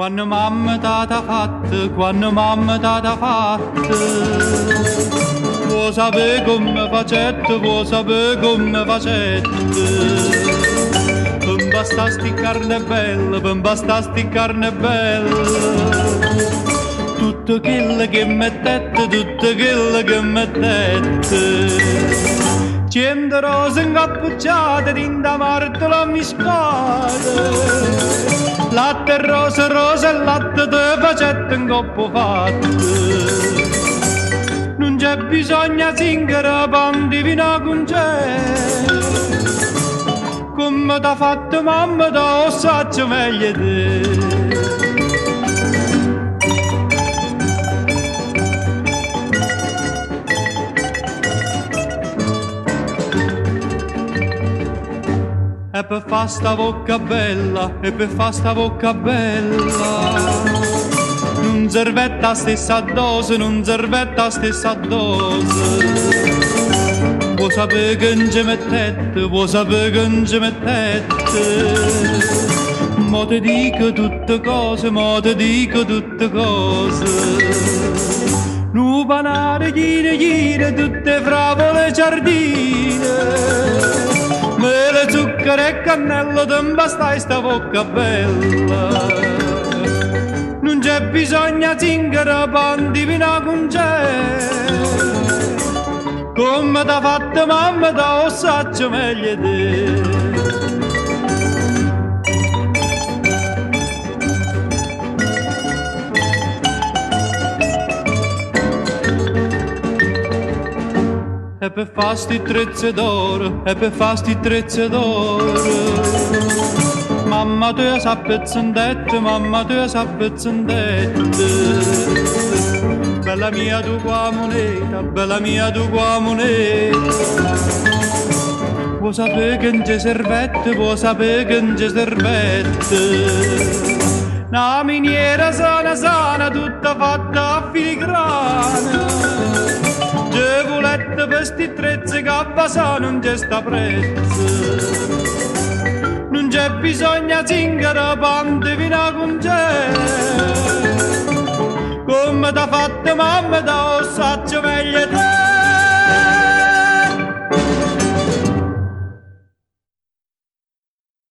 Quando mamma t'ha fatto, quando mamma t'ha fatto, vuoi sapere come facette, vuoi sapere come facette. Per basta sti carne bella, per basta sti carne bella, tutto quello che mettete, tutto quello che mettete. 100 rose incappucciate dinda martola mi spade. Latte rosa, rosa e latte te facette in coppo fatto. Non c'è bisogno zingara panti vino con c'è. Come t'ha fatto mamma da ossaccio meglio te. E per fa sta bocca bella, e per fa sta bocca bella, non servetta stessa dose, non servetta stessa dose. Vuoi sapere che non ci mettete, vuoi sapere che non ci mettete. Mo ti dico tutte cose, mo ti dico tutte cose. Nu panare, chine, tutte fravole giardine. Mele, zucchero e cannello, te bastai sta bocca bella. Non c'è bisogno zingara, panti vino con c'è. Come t'ha fatto mamma, da ossaccio meglio te. E per fa sti trezze d'oro, e per fa sti trezze d'oro, mamma tua sa pezzendette, mamma tua sa pezzendette. Bella mia tu qua moneta, bella mia tu qua moneta. Vuoi sapere che non c'è servette, vuoi sapere che non c'è servette. Una miniera sana sana, tutta fatta a filigrana. Gevolette per sti trezze che a Basà non c'è sta prezzo. Non c'è bisogno zingara, panti vino con c'è. Come t'ha fatto mamma da ossaccio